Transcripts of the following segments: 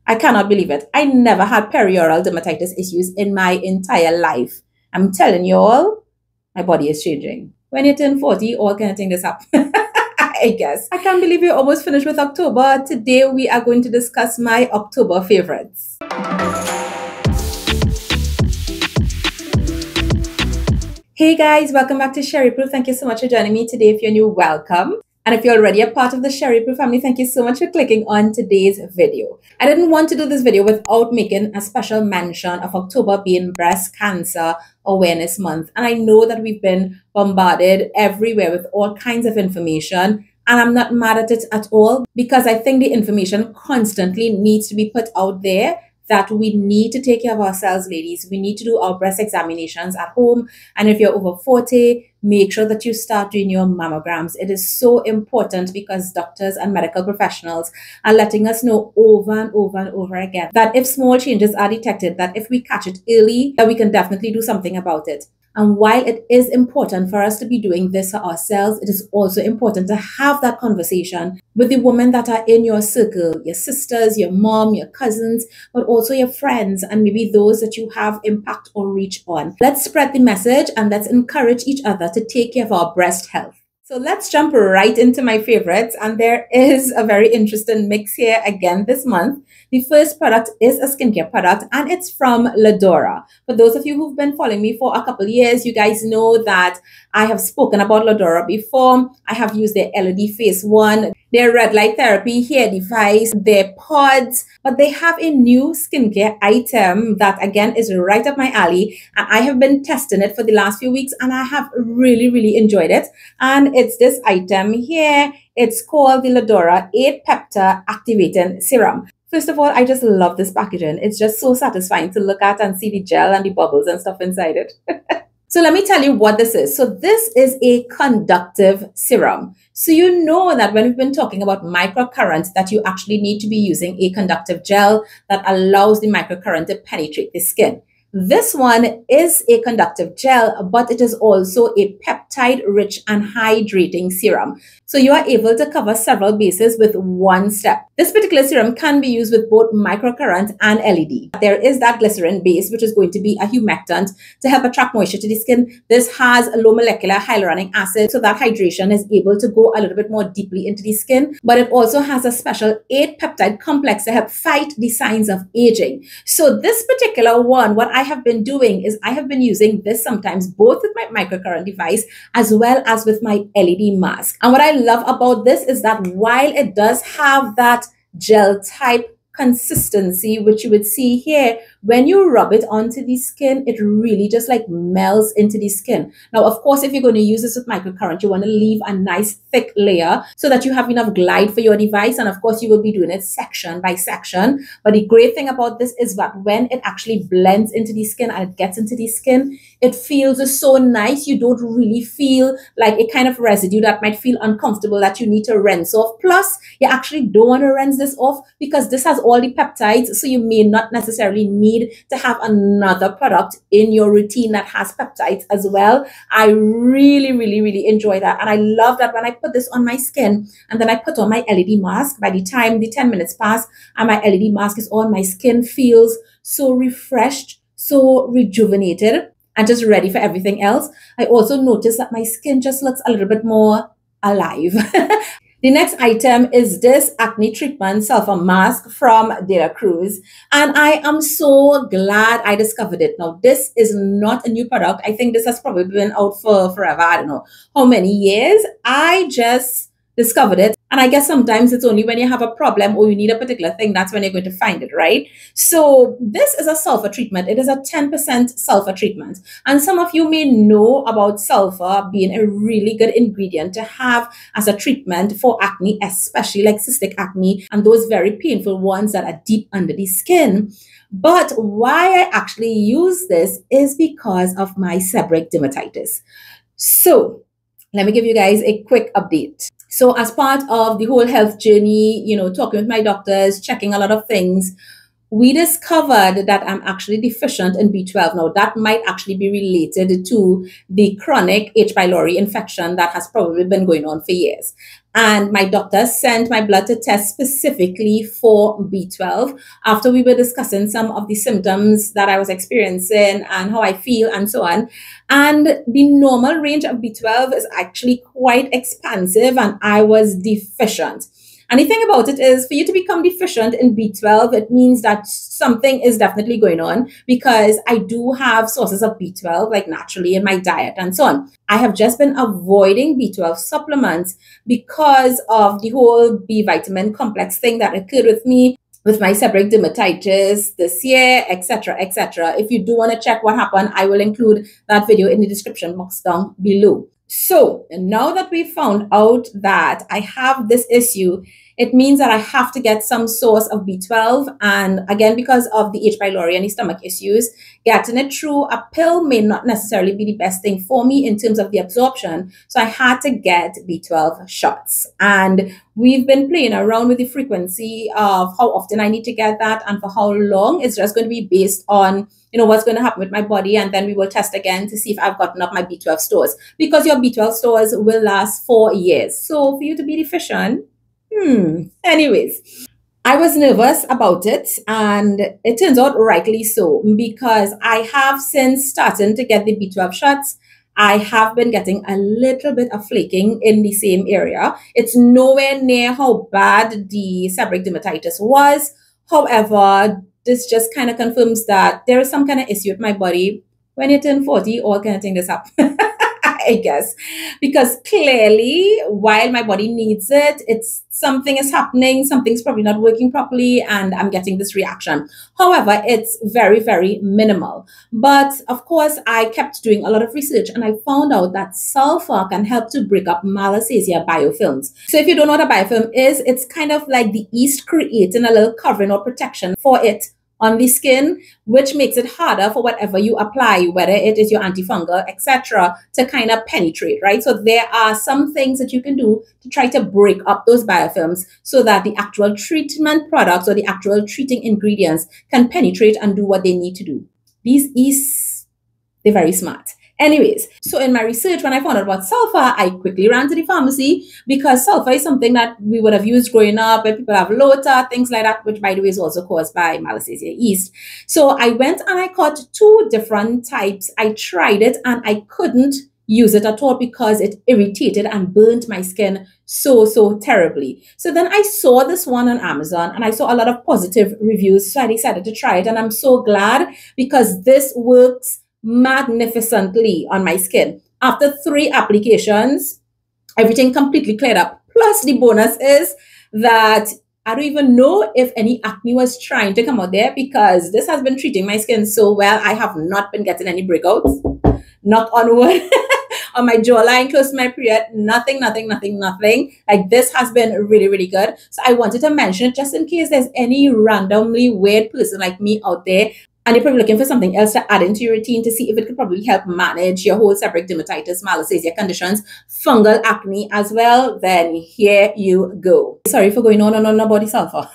I cannot believe it. I never had perioral dermatitis issues in my entire life. I'm telling you all, my body is changing. When you turn 40, all kind of thing this up. I guess. I can't believe we're almost finished with October. Today we are going to discuss my October favorites. Hey guys, welcome back to SheriApproved. Thank you so much for joining me today. If you're new, welcome. And if you're already a part of the SheriApproved family, thank you so much for clicking on today's video. I didn't want to do this video without making a special mention of October being Breast Cancer Awareness Month. And I know that we've been bombarded everywhere with all kinds of information. And I'm not mad at it at all, because I think the information constantly needs to be put out there that we need to take care of ourselves, ladies. We need to do our breast examinations at home. And if you're over 40, make sure that you start doing your mammograms. It is so important because doctors and medical professionals are letting us know over and over and over again that if small changes are detected, that if we catch it early, that we can definitely do something about it. And while it is important for us to be doing this for ourselves, it is also important to have that conversation with the women that are in your circle, your sisters, your mom, your cousins, but also your friends, and maybe those that you have impact or reach on. Let's spread the message and let's encourage each other to take care of our breast health. So let's jump right into my favorites. And there is a very interesting mix here again this month. The first product is a skincare product, and it's from Ladora. For those of you who've been following me for a couple of years, you guys know that I have spoken about Ladora before. I have used their LED Face 1, their red light therapy hair device, their pods, but they have a new skincare item that again is right up my alley. And I have been testing it for the last few weeks and I have really enjoyed it. And it's this item here. It's called the Ladora 8 Peptide Activating Serum. First of all, I just love this packaging. It's just so satisfying to look at and see the gel and the bubbles and stuff inside it. So let me tell you what this is. So this is a conductive serum. So you know that when we've been talking about microcurrent, that you actually need to be using a conductive gel that allows the microcurrent to penetrate the skin. This one is a conductive gel, but it is also a peptide-rich and hydrating serum. So you are able to cover several bases with one step. This particular serum can be used with both microcurrent and LED. There is that glycerin base, which is going to be a humectant to help attract moisture to the skin. This has a low molecular hyaluronic acid, so that hydration is able to go a little bit more deeply into the skin. But it also has a special 8 peptide complex to help fight the signs of aging. So this particular one, what I have been doing is I have been using this sometimes both with my microcurrent device as well as with my LED mask. And what I love about this is that while it does have that gel type consistency, which you would see here, when you rub it onto the skin, it really just like melts into the skin. Now, of course, if you're going to use this with microcurrent, you want to leave a nice thick layer so that you have enough glide for your device. And of course, you will be doing it section by section. But the great thing about this is that when it actually blends into the skin and it gets into the skin, it feels so nice. You don't really feel like a kind of residue that might feel uncomfortable that you need to rinse off. Plus, you actually don't want to rinse this off because this has all the peptides, so you may not necessarily need to have another product in your routine that has peptides as well. I really enjoy that, and I love that when I put this on my skin and then I put on my LED mask, by the time the 10 minutes pass and my LED mask is on, my skin feels so refreshed, so rejuvenated, and just ready for everything else. I also notice that my skin just looks a little bit more alive. The next item is this acne treatment sulfur mask from De La Cruz. And I am so glad I discovered it. Now, this is not a new product. I think this has probably been out for forever. I don't know how many years. I just discovered it. And I guess sometimes it's only when you have a problem or you need a particular thing, that's when you're going to find it, right? So this is a sulfur treatment. It is a 10% sulfur treatment. And some of you may know about sulfur being a really good ingredient to have as a treatment for acne, especially like cystic acne and those very painful ones that are deep under the skin. But why I actually use this is because of my seborrheic dermatitis. So let me give you guys a quick update. So as part of the whole health journey, you know, talking with my doctors, checking a lot of things, we discovered that I'm actually deficient in B12. Now, that might actually be related to the chronic H. pylori infection that has probably been going on for years. And my doctor sent my blood to test specifically for B12 after we were discussing some of the symptoms that I was experiencing and how I feel and so on. And the normal range of B12 is actually quite expansive, and I was deficient. And the thing about it is, for you to become deficient in B12, it means that something is definitely going on, because I do have sources of B12, like naturally in my diet and so on. I have just been avoiding B12 supplements because of the whole B vitamin complex thing that occurred with me with my seborrheic dermatitis this year, etc., etc. If you do want to check what happened, I will include that video in the description box down below. So now that we found out that I have this issue, it means that I have to get some source of B12. And again, because of the H. pylori and the stomach issues, getting it through a pill may not necessarily be the best thing for me in terms of the absorption. So I had to get B12 shots. And we've been playing around with the frequency of how often I need to get that and for how long. It's just going to be based on, you know, what's going to happen with my body. And then we will test again to see if I've gotten up my B12 stores, because your B12 stores will last 4 years. So for you to be deficient, anyways, I was nervous about it, and it turns out rightly so, because I have, since starting to get the B12 shots, I have been getting a little bit of flaking in the same area. It's nowhere near how bad the seborrheic dermatitis was. However, this just kind of confirms that there is some kind of issue with my body. When you turn 40, all kind of thing this up. I guess, because clearly, while my body needs it, something is happening, something's probably not working properly, and I'm getting this reaction. However, it's very, very minimal. But of course, I kept doing a lot of research, and I found out that sulfur can help to break up Malassezia biofilms. So if you don't know what a biofilm is, it's kind of like the yeast creating a little covering or protection for it on the skin, which makes it harder for whatever you apply, whether it is your antifungal, etc., to kind of penetrate, right? So there are some things that you can do to try to break up those biofilms so that the actual treatment products or the actual treating ingredients can penetrate and do what they need to do. These yeasts, they're very smart. Anyways, so in my research, when I found out about sulfur, I quickly ran to the pharmacy, because sulfur is something that we would have used growing up, where people have lota, things like that, which by the way is also caused by Malassezia yeast. So I went and I caught 2 different types. I tried it and I couldn't use it at all because it irritated and burnt my skin so terribly. So then I saw this one on Amazon and I saw a lot of positive reviews. So I decided to try it, and I'm so glad, because this works magnificently on my skin. After 3 applications, everything completely cleared up. Plus, the bonus is that I don't even know if any acne was trying to come out there, because this has been treating my skin so well. I have not been getting any breakouts. Knock on wood. On my jawline, close to my period, nothing. Like, this has been really, really good. So I wanted to mention it just in case there's any randomly weird person like me out there, and you're probably looking for something else to add into your routine to see if it could probably help manage your whole seborrheic dermatitis, Malassezia conditions, fungal acne as well, then here you go. Sorry for going on about the sulfur.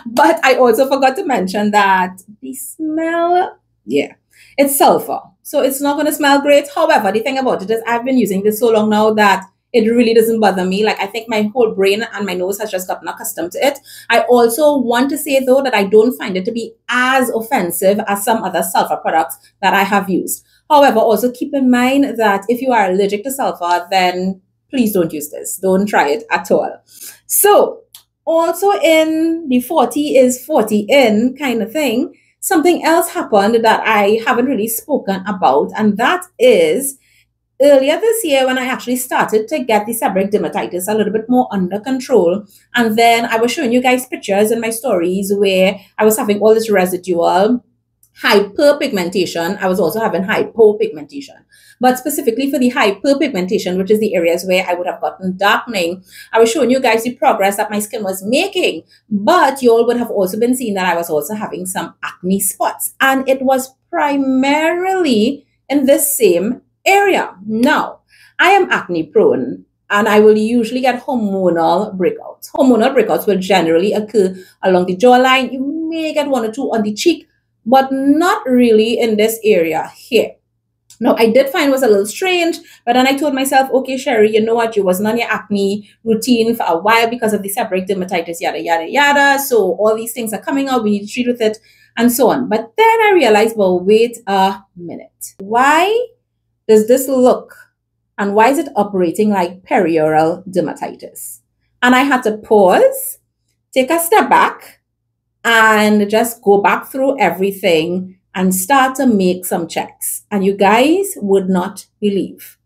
But I also forgot to mention that the smell, it's sulfur. So it's not going to smell great. However, the thing about it is I've been using this so long now that it really doesn't bother me. Like, I think my whole brain and my nose has just gotten accustomed to it. I also want to say, though, that I don't find it to be as offensive as some other sulfur products that I have used. However, also keep in mind that if you are allergic to sulfur, then please don't use this. Don't try it at all. So also in the 40 is 40 in kind of thing, something else happened that I haven't really spoken about, and that is earlier this year when I actually started to get the seborrheic dermatitis a little bit more under control. And then I was showing you guys pictures in my stories where I was having all this residual hyperpigmentation. I was also having hypopigmentation. But specifically for the hyperpigmentation, which is the areas where I would have gotten darkening, I was showing you guys the progress that my skin was making. But you all would have also been seeing that I was also having some acne spots. And it was primarily in this same area. Now, I am acne prone, and I will usually get hormonal breakouts. Hormonal breakouts will generally occur along the jawline. You may get 1 or 2 on the cheek, but not really in this area here. Now, I did find it was a little strange, but then I told myself, okay, Sherry, you know what? You wasn't on your acne routine for a while because of the seborrheic dermatitis, yada, yada, yada. So all these things are coming out. We need to treat with it and so on. But then I realized, well, wait a minute. Why does this look and why is it operating like perioral dermatitis? And I had to pause, take a step back, and just go back through everything and start to make some checks. And you guys would not believe.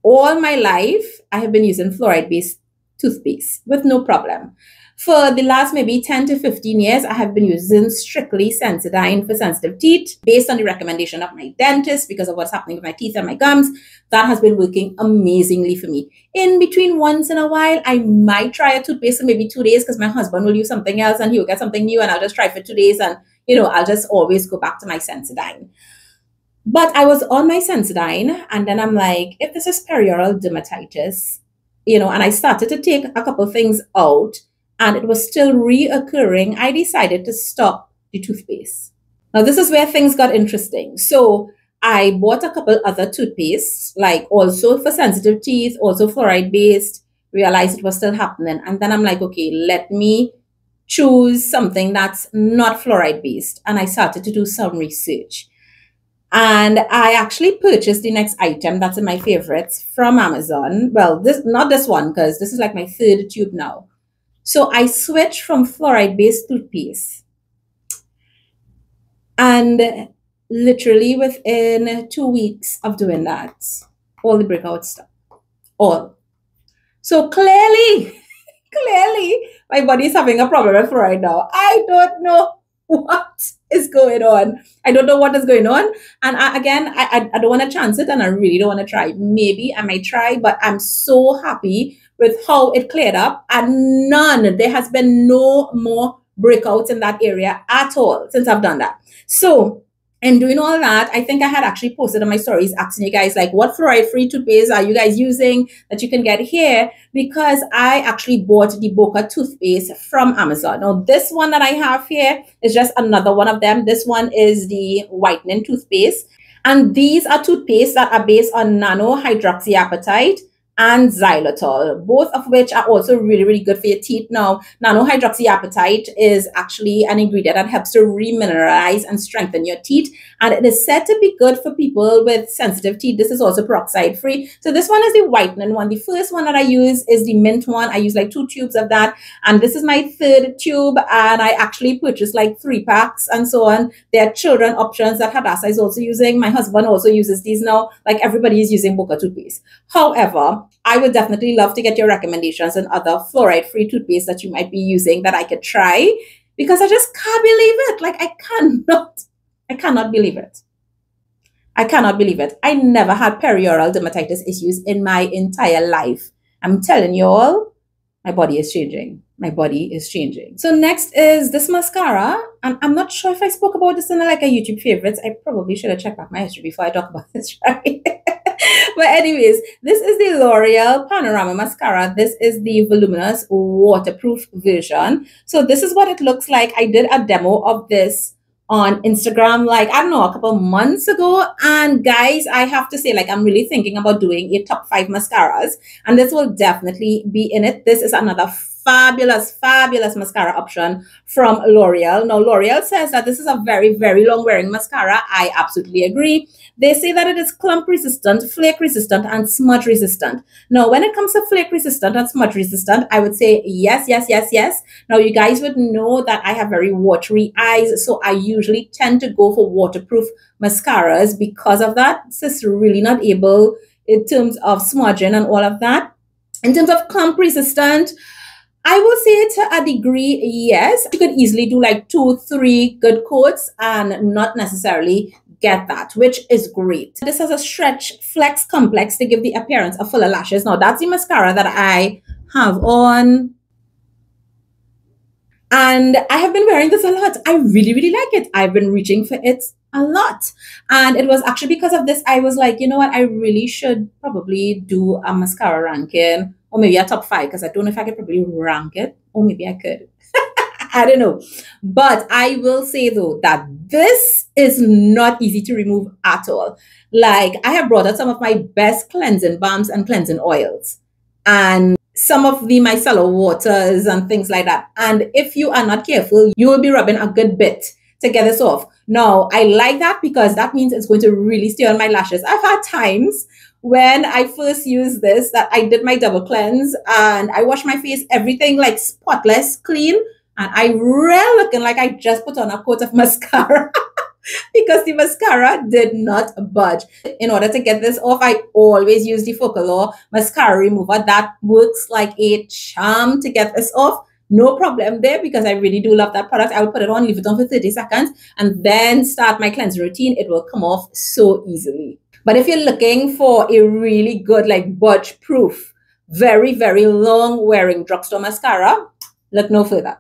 All my life, I have been using fluoride-based toothpaste with no problem. For the last maybe 10 to 15 years, I have been using strictly Sensodyne for sensitive teeth based on the recommendation of my dentist because of what's happening with my teeth and my gums. That has been working amazingly for me. In between, once in a while, I might try a toothpaste for maybe 2 days because my husband will use something else and he will get something new and I'll just try for 2 days and, you know, I'll just always go back to my Sensodyne. But I was on my Sensodyne and then I'm like, if this is perioral dermatitis, you know, and I started to take a couple things out, and it was still reoccurring, I decided to stop the toothpaste. Now, this is where things got interesting. So I bought a couple other toothpastes, like also for sensitive teeth, also fluoride-based, realized it was still happening. And then I'm like, okay, let me choose something that's not fluoride-based. And I started to do some research. And I actually purchased the next item that's in my favorites from Amazon. Well, not this one, because this is like my third tube now. So I switched from fluoride-based toothpaste. And literally within 2 weeks of doing that, all the breakouts stopped. All. So clearly, my body is having a problem with fluoride now. I don't know what is going on. I don't know what is going on. And I don't want to chance it and I really don't want to try. Maybe I might try, but I'm so happy with how it cleared up and there has been no more breakouts in that area at all since I've done that. So in doing all that, I think I had actually posted on my stories asking you guys like what fluoride-free toothpaste are you guys using that you can get here, because I actually bought the Boca toothpaste from Amazon. Now this one that I have here is just another one of them. This one is the Whitening Toothpaste. And these are toothpaste that are based on nano-hydroxyapatite and xylitol, both of which are also really, really good for your teeth. Now, nano-hydroxyapatite is actually an ingredient that helps to remineralize and strengthen your teeth. And it is said to be good for people with sensitive teeth. This is also peroxide free. So this one is the whitening one. The first one that I use is the mint one. I use like 2 tubes of that. And this is my 3rd tube. And I actually purchased like 3 packs and so on. There are children options that Hadassah is also using. My husband also uses these now. Like everybody is using Boca toothpaste. However, I would definitely love to get your recommendations on other fluoride-free toothpaste that you might be using that I could try, because I just can't believe it. Like I cannot believe it. I cannot believe it. I never had perioral dermatitis issues in my entire life. I'm telling you all, my body is changing. My body is changing. So next is this mascara. And I'm not sure if I spoke about this in like a YouTube favorites. I probably should have checked back my history before I talk about this, right? But anyways, this is the L'Oreal Panorama Mascara. This is the voluminous waterproof version. So this is what it looks like. I did a demo of this on Instagram, like, I don't know, a couple months ago. And guys, I have to say, like, I'm really thinking about doing a top 5 mascaras. And this will definitely be in it. This is another fabulous mascara option from L'Oreal. Now, L'Oreal says that this is a very, very long wearing mascara. I absolutely agree. They say that it is clump resistant, flake resistant, and smudge resistant. Now, when it comes to flake resistant and smudge resistant, I would say yes. Now, you guys would know that I have very watery eyes, so I usually tend to go for waterproof mascaras because of that. It's just really not able in terms of smudging and all of that. In terms of clump resistant, I will say to a degree, yes. You could easily do like 2, 3 good coats and not necessarily get that, which is great. This has a stretch flex complex to give the appearance of fuller lashes. Now, that's the mascara that I have on. And I have been wearing this a lot. I really, really like it. I've been reaching for it a lot. And it was actually because of this, I was like, you know what? I really should probably do a mascara ranking, or maybe a top 5, because I don't know if I could probably rank it, or maybe I could. I don't know. But I will say though that this is not easy to remove at all. Like, I have brought out some of my best cleansing balms and cleansing oils and some of the micellar waters and things like that. And if you are not careful, you will be rubbing a good bit to get this off. Now, I like that because that means it's going to really stay on my lashes. I've had times when I first used this that I did my double cleanse and I washed my face, everything like spotless, clean. And I really looking like I just put on a coat of mascara because the mascara did not budge. In order to get this off, I always use the Focal Mascara Remover. That works like a charm to get this off. No problem there because I really do love that product. I will put it on, leave it on for 30 seconds, and then start my cleansing routine. It will come off so easily. But if you're looking for a really good, like budge-proof, very, very long wearing drugstore mascara, look no further.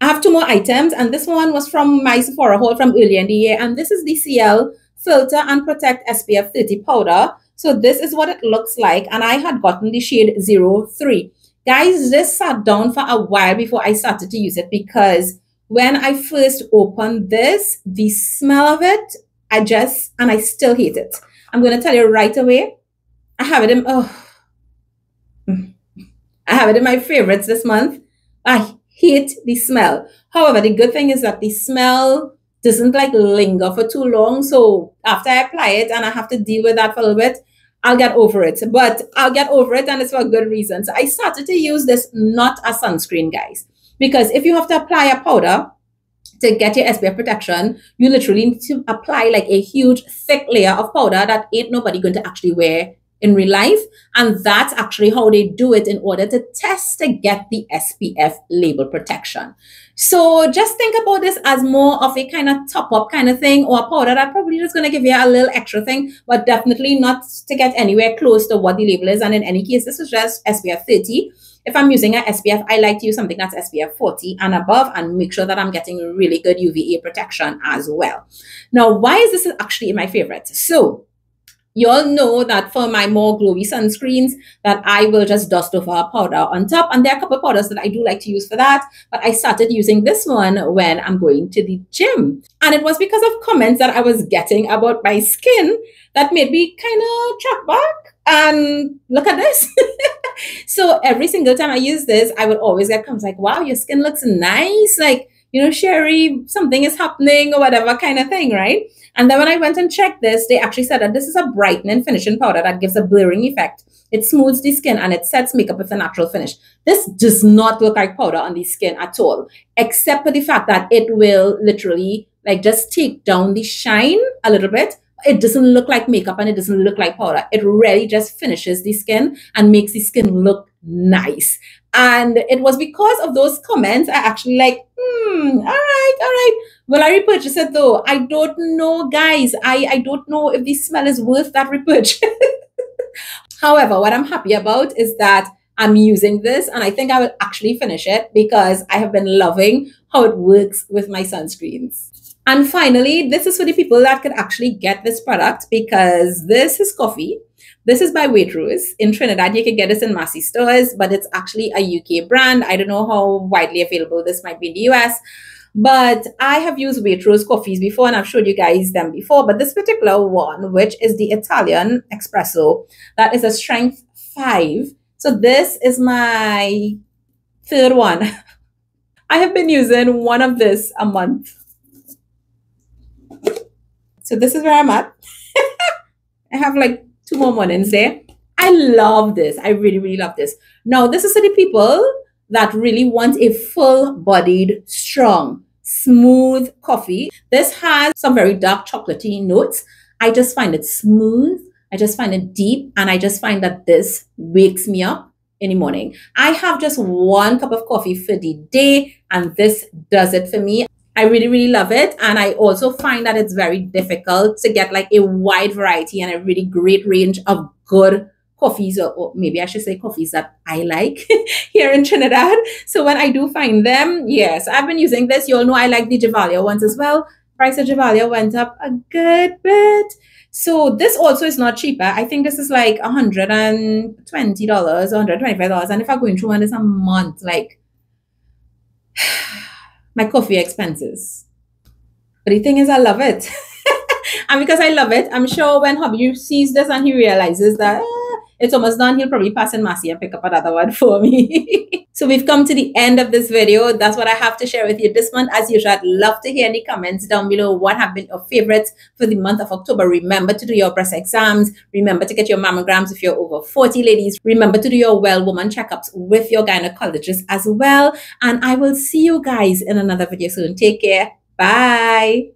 I have two more items, and this one was from my Sephora haul from earlier in the year, and this is the CL Filter and Protect SPF 30 powder. So this is what it looks like, and I had gotten the shade 03. Guys, this sat down for a while before I started to use it because when I first opened this, the smell of it, I still hate it. I'm going to tell you right away, I have it in my favorites this month. I hate the smell. However, the good thing is that the smell doesn't like linger for too long. So after I apply it and I have to deal with that for a little bit, I'll get over it. But I'll get over it, and it's for a good reason. So I started to use this not as sunscreen, guys. Because if you have to apply a powder to get your SPF protection, you literally need to apply like a huge thick layer of powder that ain't nobody going to actually wear in real life. And that's actually how they do it in order to test to get the SPF label protection. So just think about this as more of a kind of top up kind of thing, or a powder that probably just going to give you a little extra thing, but definitely not to get anywhere close to what the label is. And in any case, this is just SPF 30. If I'm using an SPF, I like to use something that's SPF 40 and above and make sure that I'm getting really good UVA protection as well. Now, why is this actually my favorite? So you all know that for my more glowy sunscreens that I will just dust over a powder on top. And there are a couple of powders that I do like to use for that. But I started using this one when I'm going to the gym. And it was because of comments that I was getting about my skin that made me kind of track back and look at this. So every single time I use this, I would always get comments like, wow, your skin looks nice. Like, you know, Sherry, something is happening or whatever kind of thing, right? And then when I went and checked this, they actually said that this is a brightening finishing powder that gives a blurring effect. It smooths the skin and it sets makeup with a natural finish. This does not look like powder on the skin at all, except for the fact that it will literally like just take down the shine a little bit. It doesn't look like makeup and it doesn't look like powder. It really just finishes the skin and makes the skin look nice. And it was because of those comments, I actually like, all right. Will I repurchase it though? I don't know, guys. I don't know if the smell is worth that repurchase. However, what I'm happy about is that I'm using this and I think I will actually finish it because I have been loving how it works with my sunscreens. And finally, this is for the people that could actually get this product because this is coffee. This is by Waitrose. In Trinidad, you can get this in Massy stores, but it's actually a UK brand. I don't know how widely available this might be in the US, but I have used Waitrose coffees before and I've showed you guys them before. But this particular one, which is the Italian Espresso, that is a strength 5. So this is my third one. I have been using one of this a month. So this is where I'm at. I have like 2 more mornings there. I love this. I really, really love this. Now, this is for the people that really want a full-bodied, strong, smooth coffee. This has some very dark chocolatey notes. I just find it smooth. I just find it deep. And I just find that this wakes me up in the morning. I have just 1 cup of coffee for the day, and this does it for me. I really, really love it. And I also find that it's very difficult to get like a wide variety and a really great range of good coffees, or maybe I should say coffees that I like here in Trinidad. So when I do find them, yes, I've been using this. You all know I like the Javalia ones as well. Price of Javalia went up a good bit. So this also is not cheaper. I think this is like $120, $125. And if I'm going through one this a month, like my coffee expenses. But the thing is, I love it. And because I love it, I'm sure when hubby sees this and he realizes that it's almost done, he'll probably pass in Massey and pick up another one for me. So we've come to the end of this video. That's what I have to share with you this month. As usual, I'd love to hear any comments down below. What have been your favorites for the month of October? Remember to do your breast exams. Remember to get your mammograms if you're over 40, ladies. Remember to do your well woman checkups with your gynecologist as well. And I will see you guys in another video soon. Take care. Bye.